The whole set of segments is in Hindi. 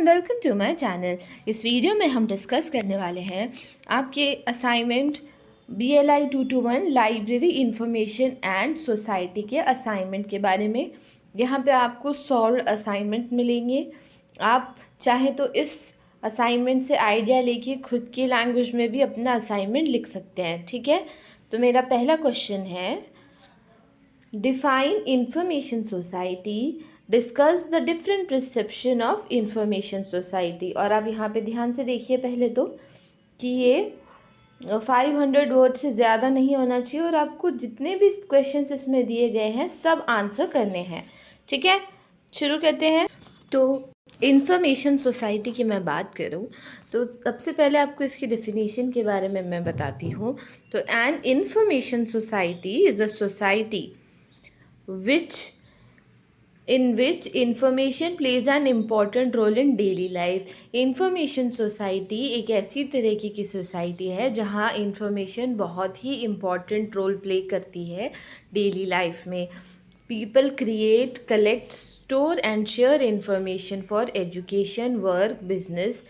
And welcome to my channel. इस वीडियो में हम डिस्कस करने वाले हैं आपके assignment BLI 221 library information and society के असाइनमेंट के बारे में। यहाँ पे आपको सॉल्व असाइनमेंट मिलेंगे। आप चाहें तो इस असाइनमेंट से आइडिया लेके खुद की लैंग्वेज में भी अपना असाइनमेंट लिख सकते हैं, ठीक है। तो मेरा पहला क्वेश्चन है, define information society, discuss the different perception of information society. और आप यहाँ पे ध्यान से देखिए पहले तो कि ये 500 वर्ड से ज़्यादा नहीं होना चाहिए और आपको जितने भी क्वेश्चंस इसमें दिए गए हैं सब आंसर करने हैं, ठीक है। शुरू करते हैं। तो इंफॉर्मेशन सोसाइटी की मैं बात करूं तो सबसे पहले आपको इसकी डेफिनेशन के बारे में मैं बताती हूँ। तो N information society is a society in which information plays an important role in daily life। Information society एक ऐसी तरीके की सोसाइटी है जहाँ इंफॉर्मेशन बहुत ही इम्पॉर्टेंट रोल प्ले करती है डेली लाइफ में। People create, collect, store and share information for education, work, business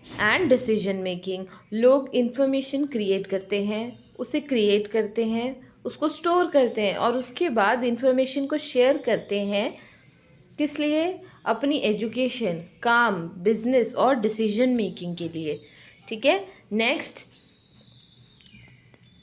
and decision making. लोग इंफॉर्मेशन क्रिएट करते हैं, उसे क्रिएट करते हैं, उसको स्टोर करते हैं और उसके बाद इंफॉर्मेशन को शेयर करते हैं। किस लिए? अपनी एजुकेशन, काम, बिजनेस और डिसीजन मेकिंग के लिए, ठीक है। Next,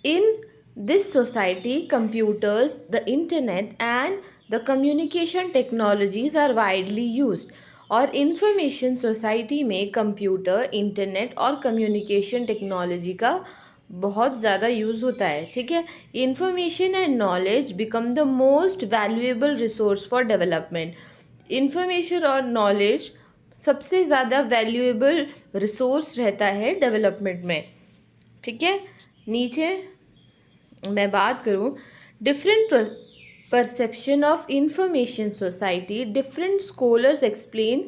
in this society computers, the internet and the communication technologies are widely used. और इंफॉर्मेशन सोसाइटी में कंप्यूटर, इंटरनेट और कम्युनिकेशन टेक्नोलॉजी का बहुत ज़्यादा यूज़ होता है, ठीक है। Information and knowledge become the most valuable resource for development. Information और नॉलेज सबसे ज़्यादा वैल्यूएबल रिसोर्स रहता है डेवलपमेंट में, ठीक है। नीचे मैं बात करूँ, different perception of information society, different scholars explain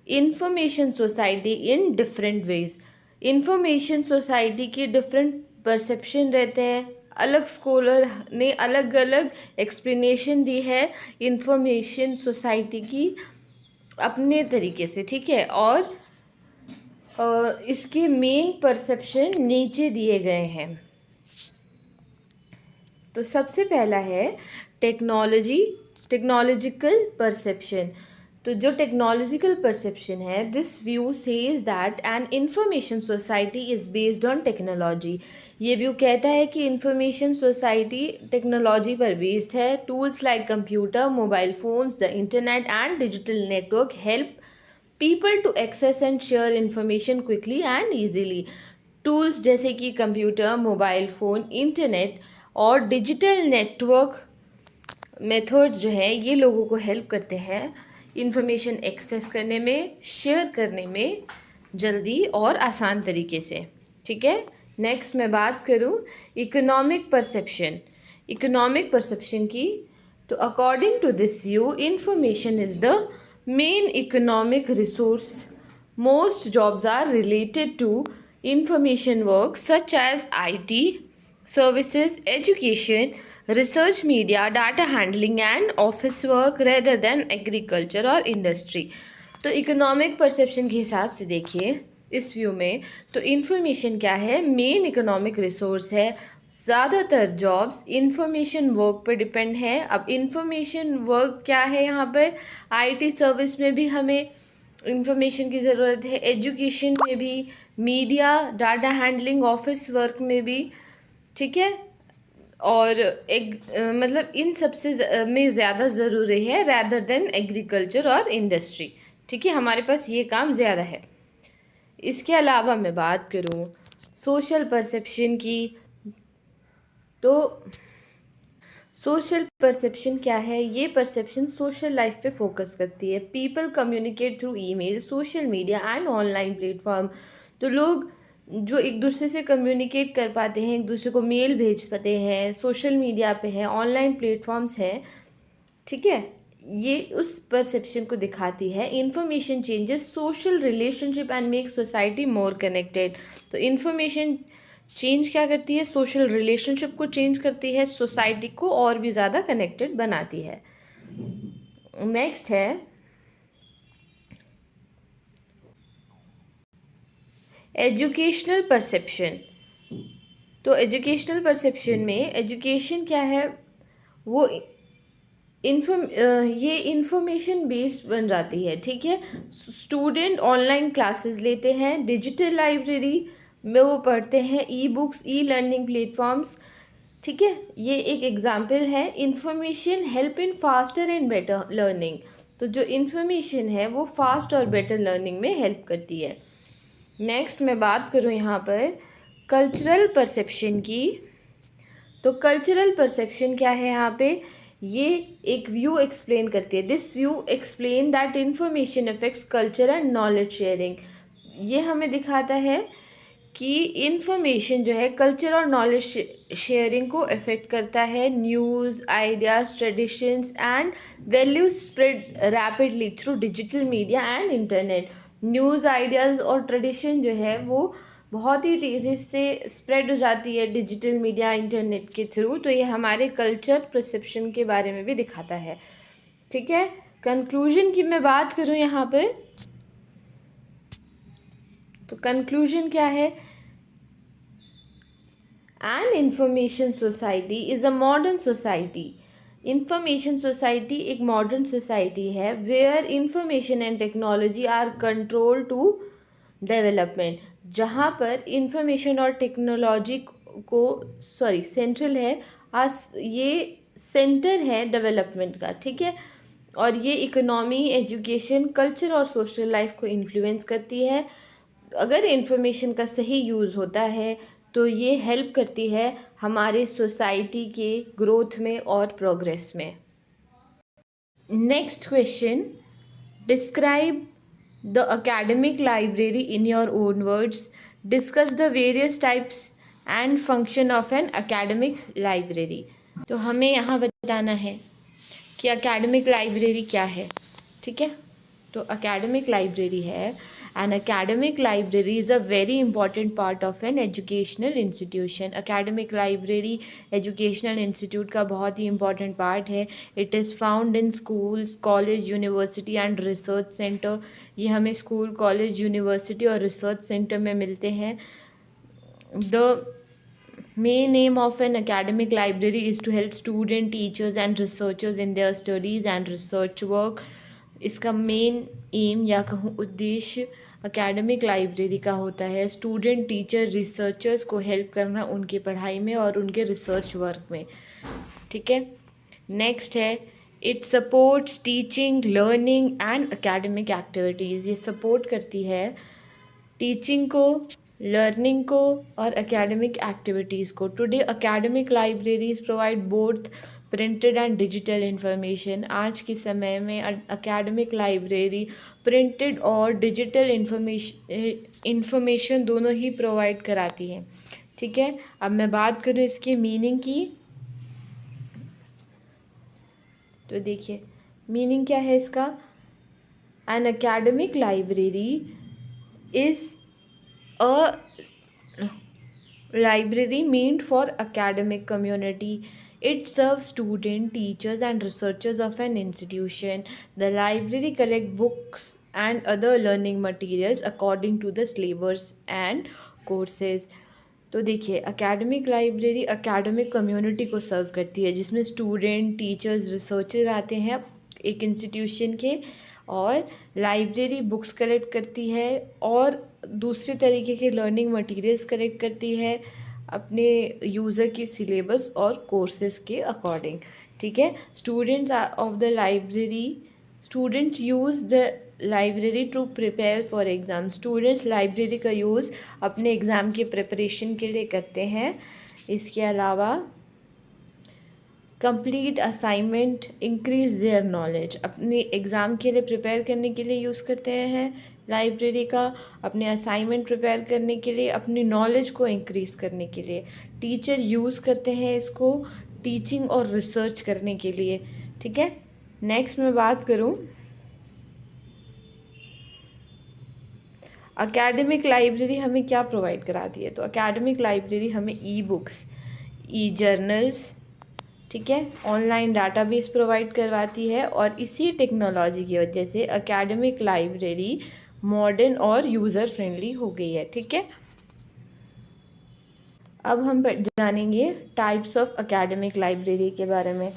information society in different ways. Information society के डिफरेंट परसेप्शन रहते हैं, अलग स्कॉलर ने अलग अलग एक्सप्लेनेशन दी है इंफॉर्मेशन सोसाइटी की अपने तरीके से, ठीक है। और इसके मेन परसेप्शन नीचे दिए गए हैं। तो सबसे पहला है टेक्नोलॉजिकल परसेप्शन। तो जो टेक्नोलॉजिकल परसेप्शन है, this view says that an information society is based on technology. ये व्यू कहता है कि इंफॉर्मेशन सोसाइटी टेक्नोलॉजी पर बेस्ड है। Tools like computer, mobile phones, the internet and digital network help people to access and share information quickly and easily. Tools जैसे कि कंप्यूटर, मोबाइल फ़ोन, इंटरनेट और डिजिटल नेटवर्क मेथड्स जो है ये लोगों को हेल्प करते हैं इंफॉर्मेशन एक्सेस करने में, शेयर करने में जल्दी और आसान तरीके से, ठीक है। नेक्स्ट मैं बात करूँ इकोनॉमिक परसेप्शन की। तो according to this view, information is the main economic resource. Most jobs are related to information work such as IT, services, education, research, media, data handling and office work rather than agriculture और industry। तो इकोनॉमिक परसेप्शन के हिसाब से देखिए इस व्यू में, तो इन्फॉर्मेशन क्या है? मेन इकोनॉमिक रिसोर्स है। ज़्यादातर जॉब्स इंफॉर्मेशन वर्क पर डिपेंड है। अब इंफॉर्मेशन वर्क क्या है? यहाँ पर IT सर्विस में भी हमें इंफॉर्मेशन की ज़रूरत है, एजुकेशन में भी, media, data handling, office work में भी, ठीक है। और मतलब इन सबसे में ज़्यादा ज़रूरी है रैदर देन एग्रीकल्चर और इंडस्ट्री, ठीक है। हमारे पास ये काम ज़्यादा है। इसके अलावा मैं बात करूँ सोशल परसेप्शन की, तो सोशल परसेप्शन क्या है? ये परसेप्शन सोशल लाइफ पे फोकस करती है। People communicate through email, social media and online platform. तो लोग जो एक दूसरे से कम्युनिकेट कर पाते हैं, एक दूसरे को मेल भेज पाते हैं, सोशल मीडिया पे है, ऑनलाइन प्लेटफॉर्म्स हैं, ठीक है। ये उस परसेप्शन को दिखाती है। Information changes social relationship and make society more connected. तो इन्फॉर्मेशन चेंज क्या करती है? सोशल रिलेशनशिप को चेंज करती है, सोसाइटी को और भी ज़्यादा कनेक्टेड बनाती है। नेक्स्ट है एजुकेशनल परसेप्शन। तो एजुकेशनल परसेप्शन में एजुकेशन क्या है, वो ये इंफॉर्मेशन बेस्ड बन जाती है, ठीक है। स्टूडेंट ऑनलाइन क्लासेस लेते हैं, डिजिटल लाइब्रेरी में वो पढ़ते हैं, e books, e learning platforms, ठीक है। ये एक एग्जाम्पल है। Information help in faster and better learning. तो जो इंफॉर्मेशन है वो फास्ट और बेटर लर्निंग में हेल्प करती है। नेक्स्ट मैं बात करूँ यहाँ पर कल्चरल परसेप्शन की। तो कल्चरल परसेप्शन क्या है यहाँ पे, ये एक व्यू एक्सप्लेन करती है। This view explain that information affects culture and knowledge sharing. ये हमें दिखाता है कि इंफॉर्मेशन जो है कल्चर और नॉलेज शेयरिंग को अफेक्ट करता है। News, ideas, traditions and values spread rapidly through digital media and internet. News, ideas और ट्रेडिशन जो है वो बहुत ही तेज़ी से स्प्रेड हो जाती है डिजिटल मीडिया, इंटरनेट के थ्रू। तो ये हमारे कल्चर परसेप्शन के बारे में भी दिखाता है, ठीक है। कंक्लूजन की मैं बात करूँ यहाँ पे, तो कंक्लूजन क्या है, an information society is a modern society. Information society एक मॉडर्न सोसाइटी है where information and technology are control to development, जहाँ पर इंफॉर्मेशन और टेक्नोलॉजी को सेंट्रल है, आज ये सेंटर है डेवलपमेंट का, ठीक है। और ये इकोनॉमी, एजुकेशन, कल्चर और सोशल लाइफ को इन्फ्लुएंस करती है। अगर इंफॉर्मेशन का सही यूज़ होता है तो ये हेल्प करती है हमारे सोसाइटी के ग्रोथ में और प्रोग्रेस में। Next question, describe the academic library in your own words. Discuss the various types and function of an academic library. तो हमें यहाँ बताना है कि एकेडमिक लाइब्रेरी क्या है, ठीक है। तो एकेडमिक लाइब्रेरी है, an academic library is a very important part of an educational institution. academic library educational institute का बहुत ही important part है। it is found in schools, college, university and research center। ये हमें school, college, university और research center में मिलते हैं। the main aim of an academic library is to help student, teachers and researchers in their studies and research work। इसका मेन एम या कहूँ उद्देश्य एकेडमिक लाइब्रेरी का होता है स्टूडेंट, टीचर, रिसर्चर्स को हेल्प करना उनकी पढ़ाई में और उनके रिसर्च वर्क में, ठीक है। नेक्स्ट है, it supports teaching, learning and academic activities. ये सपोर्ट करती है टीचिंग को, लर्निंग को और एकेडमिक एक्टिविटीज़ को। Today academic libraries provide both printed and digital information. आज के समय में एकेडमिक लाइब्रेरी प्रिंटेड और डिजिटल इंफॉर्मेशन दोनों ही प्रोवाइड कराती है, ठीक है। अब मैं बात करूँ इसकी मीनिंग की, तो देखिए मीनिंग क्या है इसका। An academic library is a library meant for academic community. It serves students, teachers and researchers of an institution. The library collect books and other learning materials according to the syllabus and courses। तो देखिए एकेडमिक लाइब्रेरी एकेडमिक कम्युनिटी को सर्व करती है, जिसमें स्टूडेंट, टीचर्स, रिसर्चर आते हैं एक इंस्टीट्यूशन के, और लाइब्रेरी बुक्स कलेक्ट करती है और दूसरे तरीके के लर्निंग मटेरियल्स कलेक्ट करती है अपने यूज़र के सिलेबस और कोर्सेज के अकॉर्डिंग, ठीक है। Students use the library to prepare for exam. Students library का यूज़ अपने एग्ज़ाम की प्रिपरेशन के लिए करते हैं। इसके अलावा complete assignment, increase their knowledge. अपने एग्ज़ाम के लिए प्रिपेयर करने के लिए यूज़ करते हैं लाइब्रेरी का, अपने असाइनमेंट प्रिपेयर करने के लिए, अपनी नॉलेज को इंक्रीज़ करने के लिए। टीचर यूज़ करते हैं इसको टीचिंग और रिसर्च करने के लिए, ठीक है। नेक्स्ट मैं बात करूँ एकेडमिक लाइब्रेरी हमें क्या प्रोवाइड कराती है। तो एकेडमिक लाइब्रेरी हमें ई बुक्स, ई जर्नल्स, ठीक है, ऑनलाइन डाटाबेस प्रोवाइड करवाती है। और इसी टेक्नोलॉजी की वजह से एकेडमिक लाइब्रेरी मॉडर्न और यूज़र फ्रेंडली हो गई है। ठीक है, अब हम जानेंगे टाइप्स ऑफ एकेडमिक लाइब्रेरी के बारे में।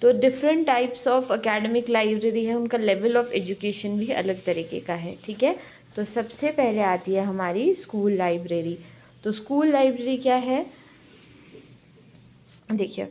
तो different types of academic library है, उनका लेवल ऑफ एजुकेशन भी अलग तरीके का है। ठीक है, तो सबसे पहले आती है हमारी स्कूल लाइब्रेरी। तो स्कूल लाइब्रेरी क्या है, देखिए,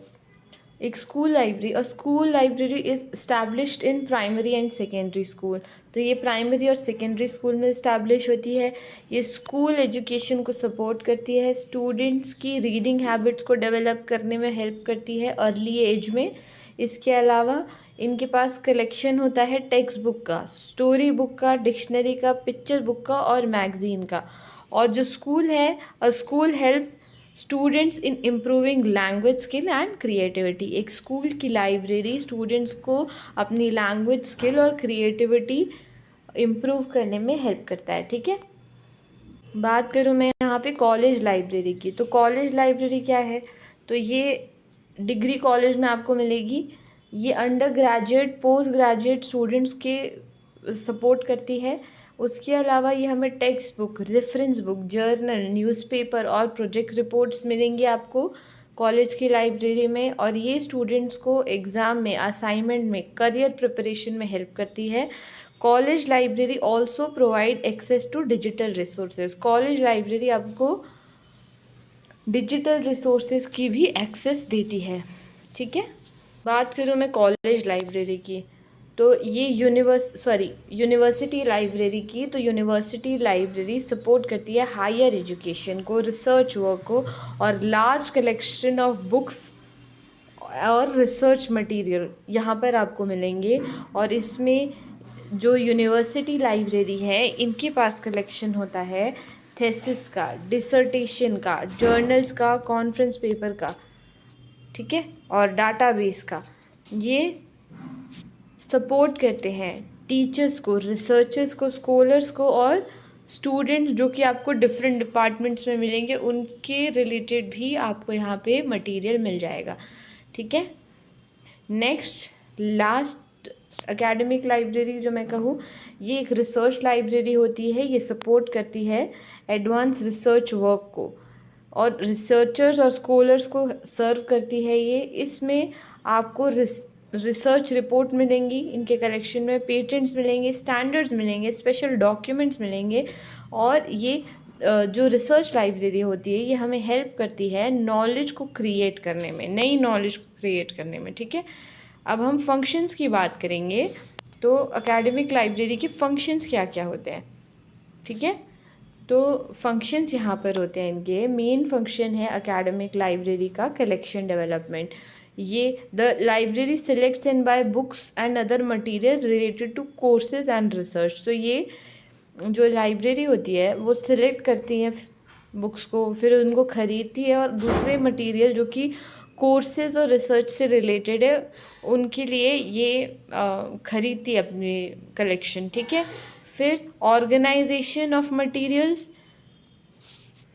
एक school library is established in primary and secondary school. तो ये प्राइमरी और सेकेंडरी स्कूल में इस्टेब्लिश होती है। ये स्कूल एजुकेशन को सपोर्ट करती है, स्टूडेंट्स की रीडिंग हैबिट्स को डेवलप करने में हेल्प करती है अर्ली एज में। इसके अलावा इनके पास कलेक्शन होता है टेक्स्ट बुक का, स्टोरी बुक का, डिक्शनरी का, पिक्चर बुक का और मैगज़ीन का। और जो स्कूल है, अ school help students in improving language skill and creativity. एक स्कूल की लाइब्रेरी स्टूडेंट्स को अपनी लैंग्वेज स्किल और क्रिएटिविटी इम्प्रूव करने में हेल्प करता है। ठीक है, बात करूँ मैं यहाँ पे कॉलेज लाइब्रेरी की। तो कॉलेज लाइब्रेरी क्या है, तो ये डिग्री कॉलेज में आपको मिलेगी। ये under graduate post graduate students के सपोर्ट करती है। उसके अलावा ये हमें text book, reference book, journal, newspaper और प्रोजेक्ट रिपोर्ट्स मिलेंगे आपको कॉलेज की लाइब्रेरी में। और ये स्टूडेंट्स को एग्ज़ाम में, असाइनमेंट में, करियर प्रिपरेशन में हेल्प करती है। College library also provide access to digital resources. College library आपको डिजिटल रिसोर्सेज की भी एक्सेस देती है। ठीक है, बात करूँ मैं कॉलेज लाइब्रेरी की, तो ये यूनिवर्सिटी लाइब्रेरी की। तो यूनिवर्सिटी लाइब्रेरी सपोर्ट करती है हायर एजुकेशन को, रिसर्च वर्क को और लार्ज कलेक्शन ऑफ बुक्स और रिसर्च मटेरियल यहाँ पर आपको मिलेंगे। और इसमें जो यूनिवर्सिटी लाइब्रेरी है, इनके पास कलेक्शन होता है थेसिस का, डिसर्टेशन का, जर्नल्स का, कॉन्फ्रेंस पेपर का, ठीक है, और डाटाबेस का। ये सपोर्ट करते हैं टीचर्स को, रिसर्चर्स को, स्कॉलर्स को और स्टूडेंट्स जो कि आपको डिफरेंट डिपार्टमेंट्स में मिलेंगे, उनके रिलेटेड भी आपको यहाँ पे मटेरियल मिल जाएगा। ठीक है, नेक्स्ट लास्ट एकेडमिक लाइब्रेरी जो मैं कहूँ, ये एक रिसर्च लाइब्रेरी होती है। ये सपोर्ट करती है एडवांस रिसर्च वर्क को और रिसर्चर्स और स्कॉलर्स को सर्व करती है ये। इसमें आपको रिसर्च रिपोर्ट मिलेंगी, इनके कलेक्शन में पेटेंट्स मिलेंगे, स्टैंडर्ड्स मिलेंगे, स्पेशल डॉक्यूमेंट्स मिलेंगे। और ये जो रिसर्च लाइब्रेरी होती है, ये हमें हेल्प करती है नॉलेज को क्रिएट करने में, नई नॉलेज को क्रिएट करने में। ठीक है, अब हम फंक्शंस की बात करेंगे। तो एकेडमिक लाइब्रेरी के फंक्शंस क्या क्या होते हैं। ठीक है, तो फंक्शंस यहाँ पर होते हैं इनके। मेन फंक्शन है एकेडमिक लाइब्रेरी का कलेक्शन डेवलपमेंट। ये the library selects and buy books and other material related to courses and research. तो ये जो लाइब्रेरी होती है वो सिलेक्ट करती है बुक्स को, फिर उनको ख़रीदती है और दूसरे मटेरियल जो कि कोर्सेज और रिसर्च से रिलेटेड है, उनके लिए ये ख़रीदती है अपनी कलेक्शन। ठीक है, फिर organization of materials,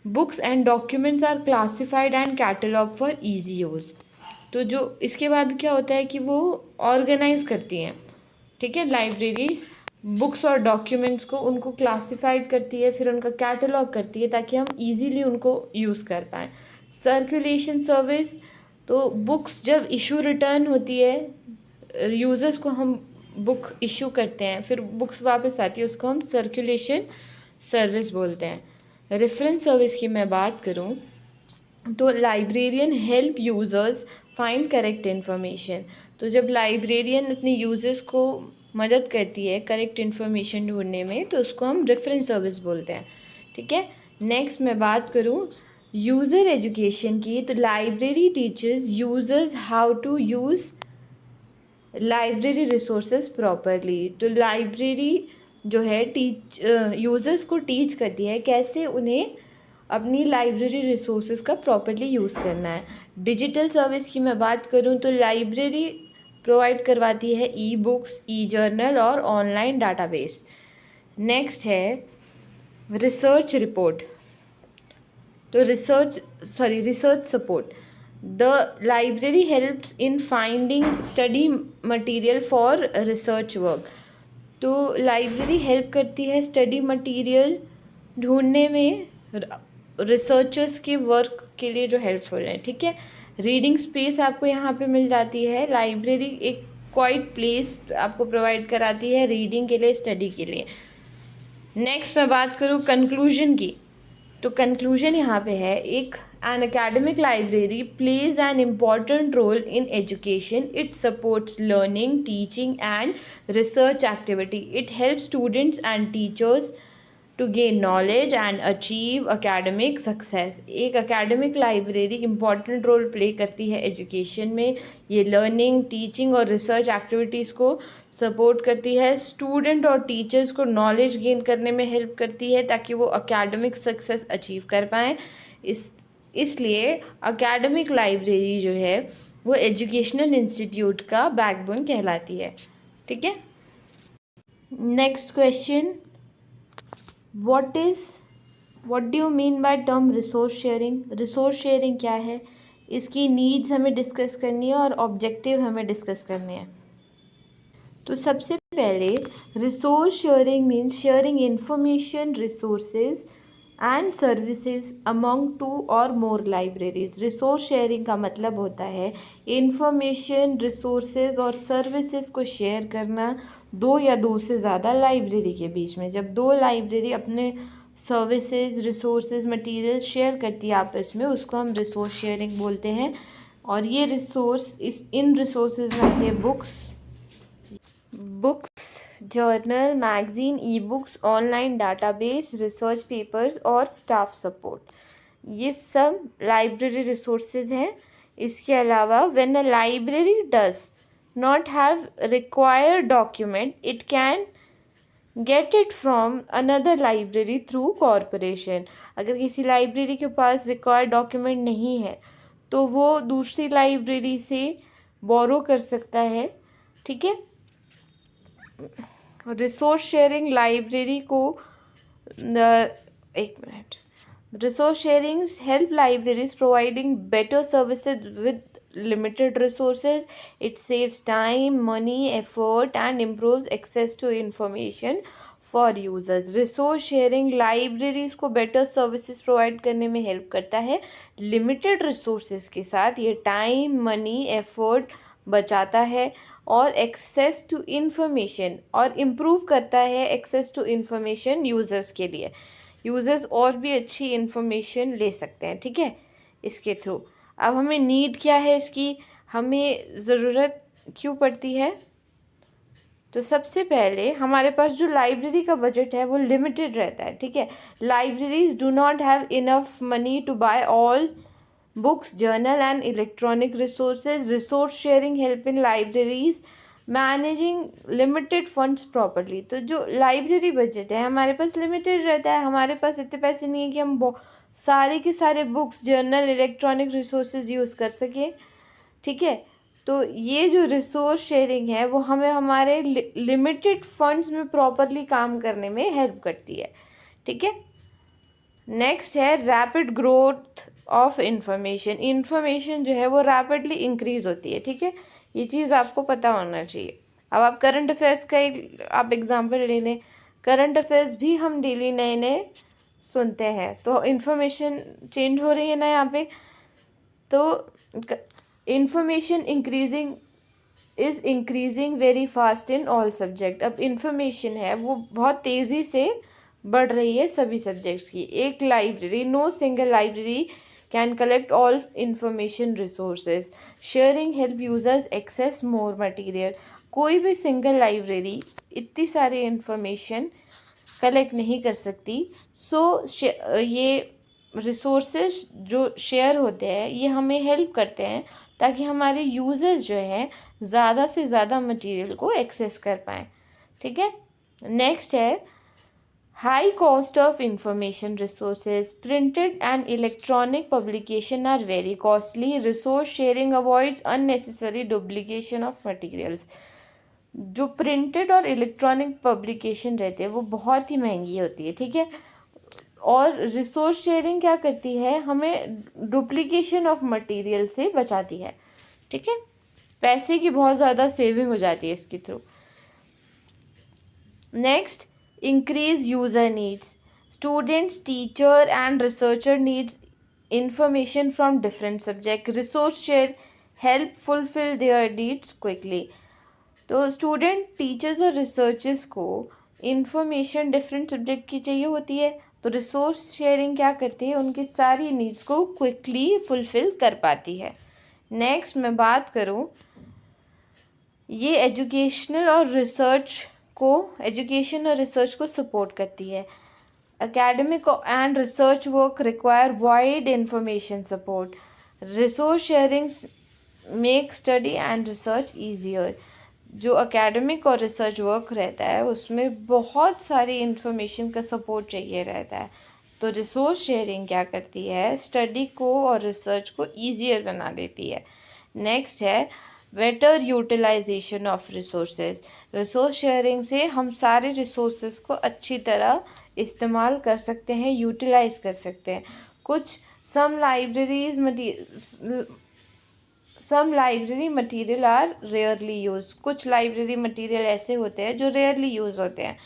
books and documents are classified and catalog for easy use. तो जो इसके बाद क्या होता है कि वो ऑर्गेनाइज करती हैं, ठीक है, लाइब्रेरीज बुक्स और डॉक्यूमेंट्स को, उनको क्लासिफाइड करती है, फिर उनका कैटलॉग करती है ताकि हम इजीली उनको यूज़ कर पाएँ। सर्कुलेशन सर्विस, तो बुक्स जब इशू रिटर्न होती है यूज़र्स को, हम बुक इशू करते हैं, फिर बुक्स वापस आती है, उसको हम सर्कुलेशन सर्विस बोलते हैं। रेफरेंस सर्विस की मैं बात करूं तो librarian help users find correct information. तो जब लाइब्रेरियन अपने यूज़र्स को मदद करती है करेक्ट इन्फॉर्मेशन ढूंढने में, तो उसको हम रेफरेंस सर्विस बोलते हैं। ठीक है, नेक्स्ट मैं बात करूं यूज़र एजुकेशन की, तो library teachers users how to use library resources properly. तो लाइब्रेरी जो है यूज़र्स को टीच करती है कैसे उन्हें अपनी लाइब्रेरी रिसोर्सेज का प्रॉपरली यूज़ करना है। डिजिटल सर्विस की मैं बात करूं तो लाइब्रेरी प्रोवाइड करवाती है ई बुक्स, ई जर्नल और ऑनलाइन डाटाबेस। नेक्स्ट है रिसर्च रिपोर्ट, तो research support. The library helps in finding study material for research work. तो लाइब्रेरी हेल्प करती है स्टडी मटेरियल ढूंढने में, रिसर्चर्स के वर्क के लिए जो हेल्पफुल है, ठीक है। रीडिंग स्पेस आपको यहाँ पे मिल जाती है। लाइब्रेरी एक क्वाइट प्लेस आपको प्रोवाइड कराती है रीडिंग के लिए, स्टडी के लिए। नेक्स्ट मैं बात करूँ कंक्लूजन की, तो कंक्लूजन यहाँ पे है, एक an academic library plays an important role in education. It supports learning, teaching and research activity. It helps students and teachers to gain knowledge and achieve academic success. एक academic library important role play करती है education में। ये learning, teaching और research activities को support करती है। student और teachers को knowledge gain करने में help करती है ताकि वो academic success achieve कर पाएँ। इसलिए एकेडमिक लाइब्रेरी जो है वो एजुकेशनल इंस्टीट्यूट का बैकबोन कहलाती है, ठीक है। Next question, what do you mean by term resource sharing? Resource sharing क्या है, इसकी नीड्स हमें डिस्कस करनी है और ऑब्जेक्टिव हमें डिस्कस करने हैं। तो सबसे पहले resource sharing means sharing information, resources and services among 2 और मोर लाइब्रेरीज। रिसोर्स शेयरिंग का मतलब होता है इंफॉर्मेशन, रिसोर्सेज और सर्विसेज को शेयर करना 2 या 2 से ज़्यादा लाइब्रेरी के बीच में। जब 2 लाइब्रेरी अपने सर्विसेज, रिसोर्सेज, मटेरियल शेयर करती है आपस में, उसको हम रिसोर्स शेयरिंग बोलते हैं। और ये रिसोर्स इन रिसोर्सेज में आती है books, journal, magazine, e books, online database, research papers और स्टाफ सपोर्ट। ये सब लाइब्रेरी रिसोर्सेज हैं। इसके अलावा when a library does not have required document, it can get it from another library through corporation. अगर किसी लाइब्रेरी के पास रिक्वायर्ड डॉक्यूमेंट नहीं है तो वो दूसरी लाइब्रेरी से बोरो कर सकता है, ठीक है। रिसोर्स शेयरिंग लाइब्रेरी को resource sharing help libraries providing better services with limited resources. It saves time, money, effort and improves access to information for users. Resource sharing libraries को better services provide करने में help करता है। Limited resources के साथ ये time, money, effort बचाता है और access to information और improve करता है access to information users के लिए। users और भी अच्छी information ले सकते हैं, ठीक है, इसके थ्रू। अब हमें नीड क्या है इसकी, हमें ज़रूरत क्यों पड़ती है? तो सबसे पहले हमारे पास जो लाइब्रेरी का बजट है वो लिमिटेड रहता है, ठीक है। Libraries do not have enough money to buy all books, journal and electronic resources. Resource sharing help in libraries managing limited funds properly. तो जो लाइब्रेरी बजट है हमारे पास लिमिटेड रहता है, हमारे पास इतने पैसे नहीं है कि हम सारे के सारे books, journal, electronic resources use कर सके, ठीक है। तो ये जो रिसोर्स शेयरिंग है वो हमें हमारे लिमिटेड फंड्स में प्रॉपरली काम करने में हेल्प करती है, ठीक है। नेक्स्ट है रैपिड ग्रोथ ऑफ इंफॉर्मेशन जो है वो रैपिडली इंक्रीज होती है, ठीक है। ये चीज़ आपको पता होना चाहिए। अब आप करंट अफेयर्स का आप एग्जाम्पल ले लें। करंट अफेयर्स भी हम डेली नए नए सुनते हैं, तो इन्फॉर्मेशन चेंज हो रही है ना यहाँ पे। तो information increasing very fast in all subject. अब इंफॉर्मेशन है वो बहुत तेज़ी से बढ़ रही है सभी सब्जेक्ट्स की। एक library, no single library can collect all information resources. Sharing help users access more material. कोई भी सिंगल लाइब्रेरी इतनी सारी इंफॉर्मेशन कलेक्ट नहीं कर सकती। ये रिसोर्सेज जो शेयर होते हैं ये हमें हेल्प करते हैं ताकि हमारे यूज़र्स जो हैं ज़्यादा से ज़्यादा मटेरियल को एक्सेस कर पाएँ, ठीक है। नेक्स्ट है high cost of information resources. Printed and electronic publication are very costly. Resource sharing avoids unnecessary duplication of materials. जो प्रिंटेड और इलेक्ट्रॉनिक पब्लिकेशन रहते हैं वो बहुत ही महंगी होती है, ठीक है। और रिसोर्स शेयरिंग क्या करती है, हमें डुप्लीकेशन ऑफ मटेरियल से बचाती है, ठीक है। पैसे की बहुत ज़्यादा सेविंग हो जाती है इसके through. Next, increase user needs. Students, teacher and researcher needs information from different subject. Resource share help fulfill their needs quickly. तो स्टूडेंट, टीचर्स और रिसर्चर्स को इंफॉर्मेशन डिफरेंट सब्जेक्ट की चाहिए होती है, तो रिसोर्स शेयरिंग क्या करती है, उनकी सारी नीड्स को क्विकली फुलफ़िल कर पाती है. नेक्स्ट मैं बात करूँ, ये एजुकेशन और रिसर्च को सपोर्ट करती है. Academic and research work require wide information support. Resource sharing make study and research easier. जो अकेडमिक और रिसर्च वर्क रहता है उसमें बहुत सारी इन्फॉर्मेशन का सपोर्ट चाहिए रहता है, तो रिसोर्स शेयरिंग क्या करती है, स्टडी को और रिसर्च को ईजियर बना देती है. नेक्स्ट है better utilization of resources. Resource sharing से हम सारे रिसोर्सेज को अच्छी तरह इस्तेमाल कर सकते हैं, यूटिलाइज कर सकते हैं. कुछ some library material are rarely use. कुछ लाइब्रेरी मटेरियल ऐसे होते हैं जो रेयरली यूज होते हैं,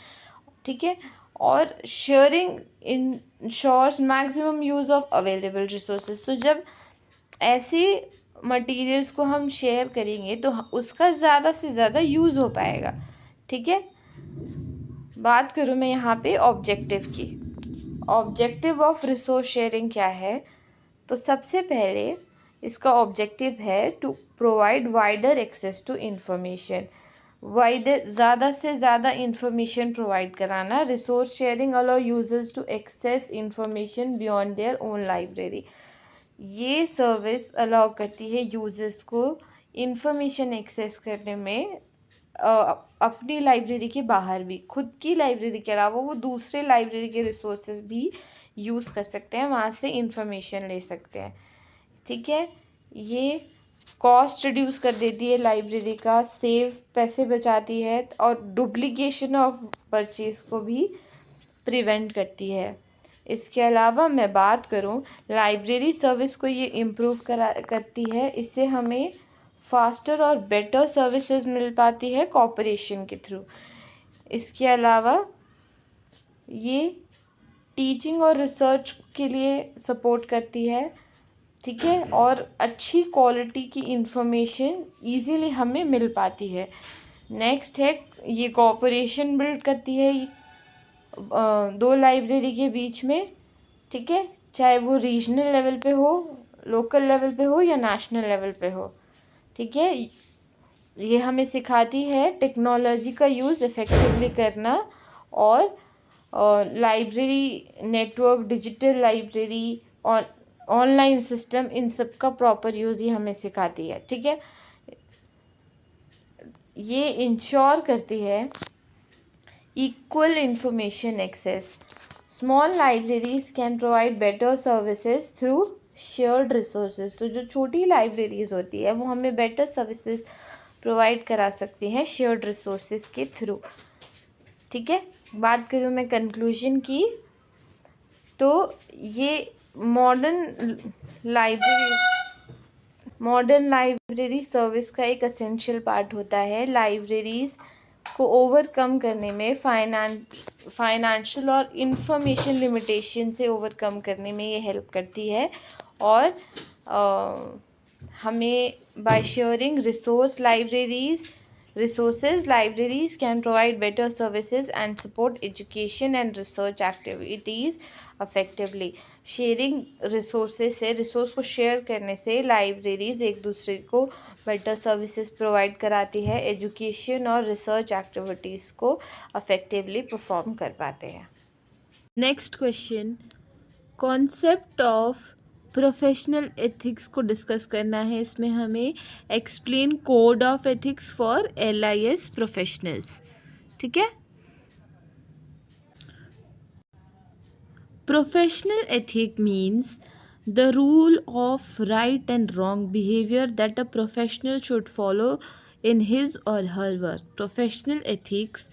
ठीक है. और sharing ensures maximum use of available resources. तो जब ऐसे मटेरियल्स को हम शेयर करेंगे तो उसका ज़्यादा से ज़्यादा यूज़ हो पाएगा, ठीक है. बात करूँ मैं यहाँ पे ऑब्जेक्टिव की. ऑब्जेक्टिव ऑफ रिसोर्स शेयरिंग क्या है, तो सबसे पहले इसका ऑब्जेक्टिव है to provide wider access to information. Wider, ज़्यादा से ज़्यादा इंफॉर्मेशन प्रोवाइड कराना. Resource sharing allow users to access information beyond their own library. ये सर्विस अलाउ करती है यूजर्स को इंफॉर्मेशन एक्सेस करने में अपनी लाइब्रेरी के बाहर भी, खुद की लाइब्रेरी के अलावा वो दूसरे लाइब्रेरी के रिसोर्सेज भी यूज़ कर सकते हैं, वहाँ से इंफॉर्मेशन ले सकते हैं, ठीक है. ये कॉस्ट रिड्यूस कर देती है लाइब्रेरी का, सेव पैसे बचाती है और डुप्लीकेशन ऑफ परचेज को भी प्रिवेंट करती है. इसके अलावा मैं बात करूं, लाइब्रेरी सर्विस को ये इम्प्रूव करती है. इससे हमें फास्टर और बेटर सर्विसेज मिल पाती है कॉपरेशन के थ्रू. इसके अलावा ये टीचिंग और रिसर्च के लिए सपोर्ट करती है, ठीक है, और अच्छी क्वालिटी की इंफॉर्मेशन इजीली हमें मिल पाती है. नेक्स्ट है ये कोऑपरेशन बिल्ड करती है दो लाइब्रेरी के बीच में, ठीक है, चाहे वो रीजनल लेवल पे हो, लोकल लेवल पे हो या नेशनल लेवल पे हो, ठीक है. ये हमें सिखाती है टेक्नोलॉजी का यूज़ इफ़ेक्टिवली करना और लाइब्रेरी नेटवर्क, डिजिटल लाइब्रेरी और ऑनलाइन सिस्टम, इन सब का प्रॉपर यूज़ ही हमें सिखाती है, ठीक है. ये इंश्योर करती है equal information access. Small libraries can provide better services through shared resources. तो जो छोटी लाइब्रेरीज होती है वो हमें बेटर सर्विसेज प्रोवाइड करा सकती हैं शेयर्ड रिसोर्सेज के थ्रू, ठीक है. बात करूँ मैं कंक्लूजन की, तो ये मॉडर्न लाइब्रेरी सर्विस का एक असेंशियल पार्ट होता है. लाइब्रेरीज़ को ओवरकम करने में, फाइनेंशियल और इंफॉर्मेशन लिमिटेशन से ओवरकम करने में ये हेल्प करती है. और हमें by sharing resources, libraries can provide better services and support education and research activities effectively. Sharing resources से, रिसोर्स को शेयर करने से लाइब्रेरीज़ एक दूसरे को बेटर सर्विसेज प्रोवाइड कराती है, एजुकेशन और रिसर्च एक्टिविटीज़ को अफेक्टिवली परफॉर्म कर पाते हैं. Next question, concept of professional ethics को डिस्कस करना है. इसमें हमें explain code of ethics for LIS professionals, ठीक है. Professional ethic means the rule of right and wrong behaviour that a professional should follow in his or her work. Professional ethics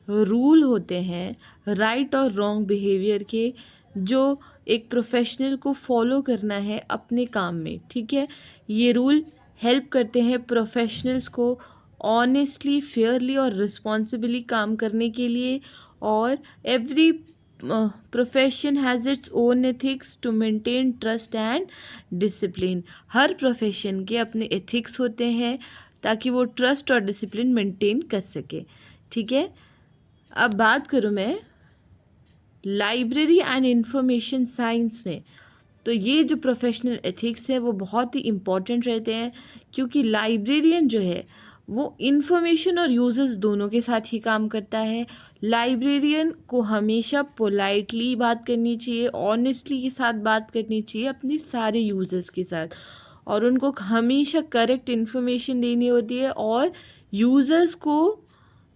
rule होते हैं राइट और रॉन्ग बिहेवियर के, जो एक प्रोफेशनल को फॉलो करना है अपने काम में, ठीक है. ये रूल हेल्प करते हैं प्रोफेशनल्स को ऑनेस्टली, फेयरली और रिस्पॉन्सिबली काम करने के लिए। और every profession has its own ethics to maintain trust and discipline. हर प्रोफेशन के अपने एथिक्स होते हैं ताकि वो ट्रस्ट और डिसिप्लिन मेंटेन कर सके। ठीक है, अब बात करूँ मैं लाइब्रेरी एंड इंफॉर्मेशन साइंस में, तो ये जो प्रोफेशनल एथिक्स है वो बहुत ही इम्पॉर्टेंट रहते हैं, क्योंकि लाइब्रेरियन जो है वो इंफॉर्मेशन और यूजर्स दोनों के साथ ही काम करता है। लाइब्रेरियन को हमेशा पोलाइटली बात करनी चाहिए, ऑनेस्टली के साथ बात करनी चाहिए अपने सारे यूजर्स के साथ, और उनको हमेशा करेक्ट इन्फॉर्मेशन देनी होती है, और यूज़र्स को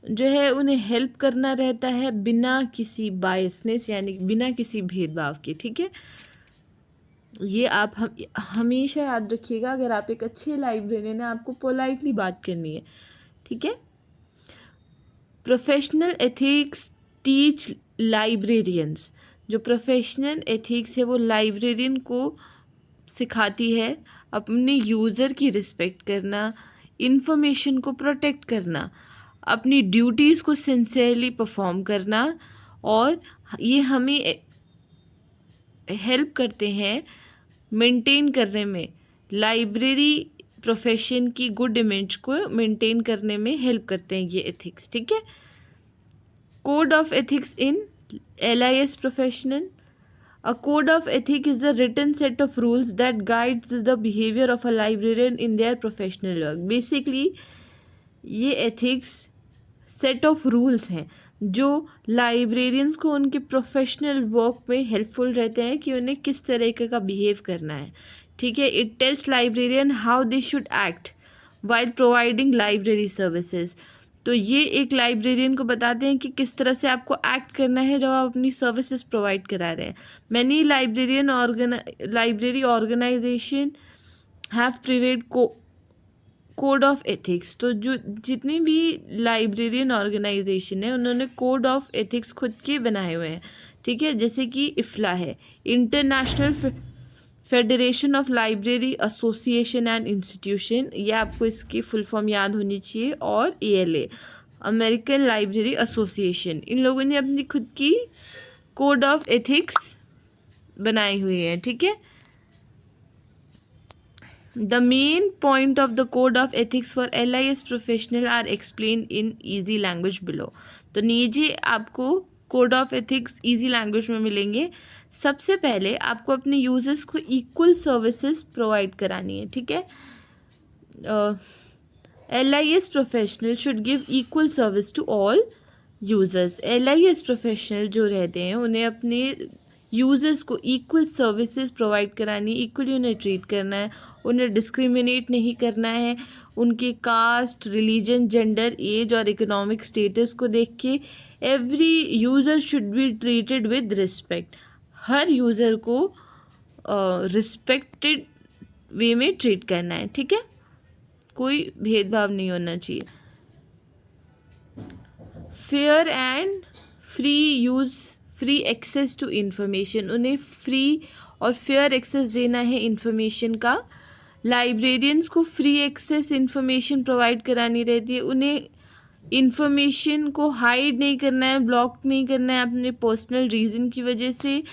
जो है उन्हें हेल्प करना रहता है बिना किसी बायसनेस, यानी बिना किसी भेदभाव के। ठीक है, ये आप हमेशा याद रखिएगा। अगर आप एक अच्छे लाइब्रेरियन हैं, आपको पोलाइटली बात करनी है। ठीक है, प्रोफेशनल एथिक्स टीच लाइब्रेरियंस। जो प्रोफेशनल एथिक्स है वो लाइब्रेरियन को सिखाती है अपने यूज़र की रिस्पेक्ट करना, इन्फॉर्मेशन को प्रोटेक्ट करना, अपनी ड्यूटीज़ को सिंसियरली परफॉर्म करना, और ये हमें हेल्प करते हैं मेंटेन करने में, लाइब्रेरी प्रोफेशन की गुड इमेज को मेंटेन करने में हेल्प करते हैं ये एथिक्स। ठीक है, code of ethics in LIS professional. A code of ethics is a written set of rules that guides the behavior of a librarian in their professional work. Basically, ये ethics set of rules हैं जो लाइब्रेरियंस को उनके प्रोफेशनल वर्क में हेल्पफुल रहते हैं कि उन्हें किस तरीके का बिहेव करना है। ठीक है, it tells librarian how they should act while providing library services. तो ये एक लाइब्रेरियन को बताते हैं कि किस तरह से आपको एक्ट करना है जब आप अपनी सर्विसेज प्रोवाइड करा रहे हैं। मैनी लाइब्रेरी ऑर्गेनाइजेशन हैव प्रिवेड कोड ऑफ एथिक्स। तो जो जितनी भी लाइब्रेरियन ऑर्गेनाइजेशन है उन्होंने कोड ऑफ एथिक्स खुद के बनाए हुए हैं। ठीक है, जैसे कि इफ्ला है, international federation of library association and institution, ये आपको इसकी फुल फॉर्म याद होनी चाहिए, और ALA, अमेरिकन लाइब्रेरी एसोसिएशन। इन लोगों ने अपनी खुद की कोड ऑफ एथिक्स बनाई हुई है। ठीक है, the main point of the code of ethics for LIS professional are explain in easy language below. तो नीचे आपको code of ethics easy language में मिलेंगे। सबसे पहले आपको अपने यूजर्स को इक्वल सर्विसेज प्रोवाइड करानी है। ठीक है, LIS professional should give equal service to all users. LIS professional जो रहते हैं उन्हें अपने यूजर्स को इक्वल सर्विसेज प्रोवाइड करानी, इक्वली उन्हें ट्रीट करना है, उन्हें डिस्क्रिमिनेट नहीं करना है उनके कास्ट, रिलीजन, जेंडर, एज और इकोनॉमिक स्टेटस को देख के। Every user should be treated with respect. हर यूज़र को रिस्पेक्टेड वे में ट्रीट करना है। ठीक है, कोई भेदभाव नहीं होना चाहिए। Fair and free access to information, उन्हें फ्री और फेयर एक्सेस देना है इन्फॉर्मेशन का। लाइब्रेरियंस को फ्री एक्सेस इन्फॉर्मेशन प्रोवाइड करानी रहती है। उन्हें इन्फॉर्मेशन को हाइड नहीं करना है, ब्लॉक नहीं करना है अपने पर्सनल रीज़न की वजह से।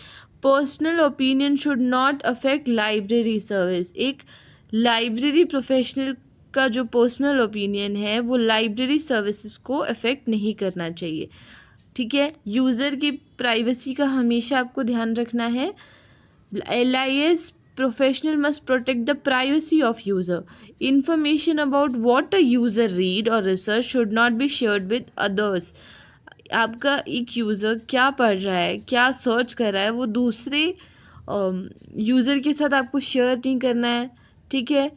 Personal opinion should not affect library service. एक लाइब्रेरी प्रोफेशनल का जो पर्सनल ओपिनियन है वो लाइब्रेरी सर्विसेज को अफेक्ट नहीं करना चाहिए। ठीक है, यूज़र की प्राइवेसी का हमेशा आपको ध्यान रखना है। LIS professional must protect the privacy of user. Information about what a user read or research should not be shared with others. आपका एक यूज़र क्या पढ़ रहा है, क्या सर्च कर रहा है, वो दूसरे यूज़र के साथ आपको शेयर नहीं करना है। ठीक है,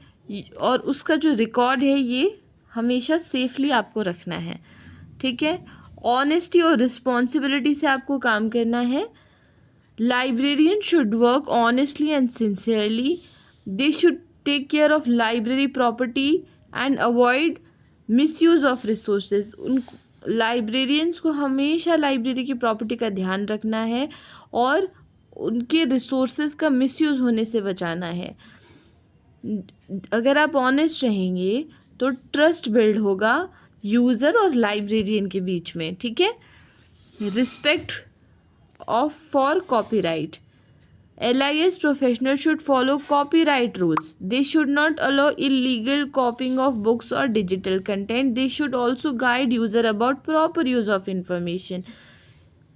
और उसका जो रिकॉर्ड है ये हमेशा सेफली आपको रखना है। ठीक है, ऑनेस्टी और रिस्पॉन्सिबिलिटी से आपको काम करना है। Librarians should work honestly and sincerely. They should take care of library property and avoid misuse of resources. उन लाइब्रेरियंस को हमेशा लाइब्रेरी की प्रॉपर्टी का ध्यान रखना है और उनके रिसोर्सेज का मिसयूज़ होने से बचाना है। अगर आप ऑनेस्ट रहेंगे तो ट्रस्ट बिल्ड होगा यूज़र और लाइब्रेरियन के बीच में, ठीक है। Respect of for copyright, LIS professionals should follow copyright rules. They should not allow illegal copying of books or digital content. They should also guide user about proper use of information.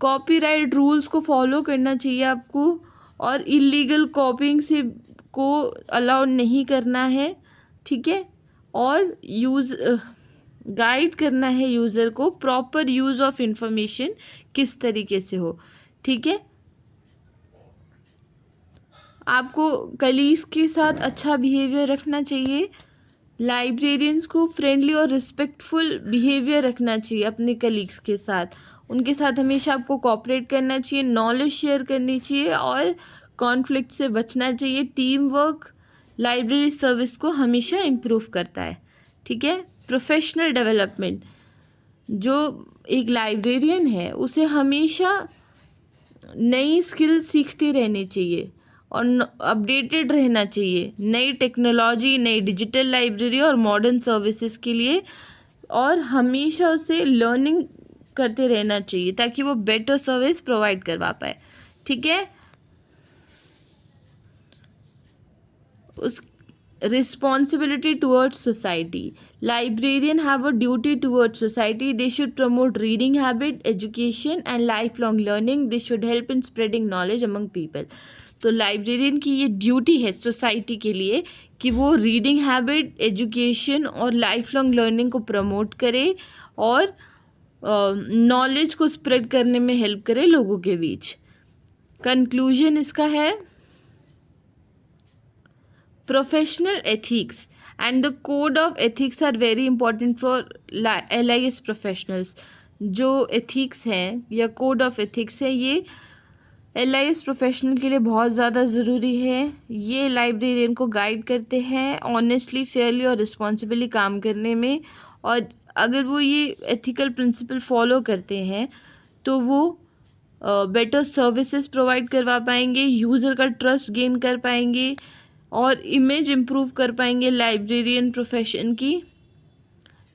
Copyright rules को follow करना चाहिए आपको, और illegal copying से को allow नहीं करना है, ठीक है। और गाइड करना है यूज़र को प्रॉपर यूज़ ऑफ इंफॉर्मेशन किस तरीके से हो, ठीक है। आपको कलीग्स के साथ अच्छा बिहेवियर रखना चाहिए, लाइब्रेरियंस को फ्रेंडली और रिस्पेक्टफुल बिहेवियर रखना चाहिए अपने कलीग्स के साथ, उनके साथ हमेशा आपको कोऑपरेट करना चाहिए, नॉलेज शेयर करनी चाहिए और कॉन्फ्लिक्ट से बचना चाहिए। टीम वर्क लाइब्रेरी सर्विस को हमेशा इम्प्रूव करता है, ठीक है। प्रोफेशनल डेवलपमेंट, जो एक लाइब्रेरियन है उसे हमेशा नई स्किल सीखते रहने चाहिए और अपडेटेड रहना चाहिए नई टेक्नोलॉजी, नई डिजिटल लाइब्रेरी और मॉडर्न सर्विसेज के लिए, और हमेशा उसे लर्निंग करते रहना चाहिए ताकि वो बेटर सर्विस प्रोवाइड करवा पाए, ठीक है। उस responsibility towards society, librarian have a duty towards society. They should promote reading habit, education and lifelong learning. They should help in spreading knowledge among people. तो लाइब्रेरियन की ये ड्यूटी है सोसाइटी के लिए कि वो रीडिंग हैबिट, एजुकेशन और लाइफ लॉन्ग लर्निंग को प्रमोट करे और नॉलेज को स्प्रेड करने में हेल्प करे लोगों के बीच। कंक्लूजन इसका है, professional ethics and the code of ethics are very important for LIS professionals. जो एथिक्स हैं या कोड ऑफ एथिक्स है ये LIS प्रोफेशनल के लिए बहुत ज़्यादा ज़रूरी है। ये लाइब्रेरियन को गाइड करते हैं ऑनेस्टली, फेयरली और रिस्पॉन्सिबली काम करने में, और अगर वो ये एथिकल प्रिंसिपल फॉलो करते हैं तो वो बेटर सर्विसेज प्रोवाइड करवा पाएंगे, यूज़र का ट्रस्ट गेन कर पाएंगे और इमेज इम्प्रूव कर पाएंगे लाइब्रेरियन प्रोफेशन की।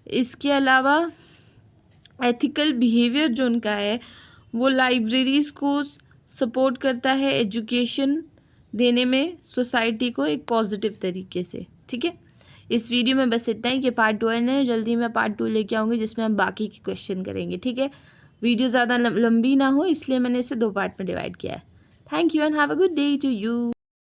इसके अलावा एथिकल बिहेवियर जो उनका है वो लाइब्रेरीज़ को सपोर्ट करता है एजुकेशन देने में सोसाइटी को एक पॉजिटिव तरीके से, ठीक है। इस वीडियो में बस इतना ही कि पार्ट 1 है, जल्दी मैं पार्ट 2 लेके आऊँगी जिसमें हम बाकी के क्वेश्चन करेंगे, ठीक है। वीडियो ज़्यादा लंबी ना हो इसलिए मैंने इसे 2 पार्ट में डिवाइड किया है। Thank you and have a good day to you.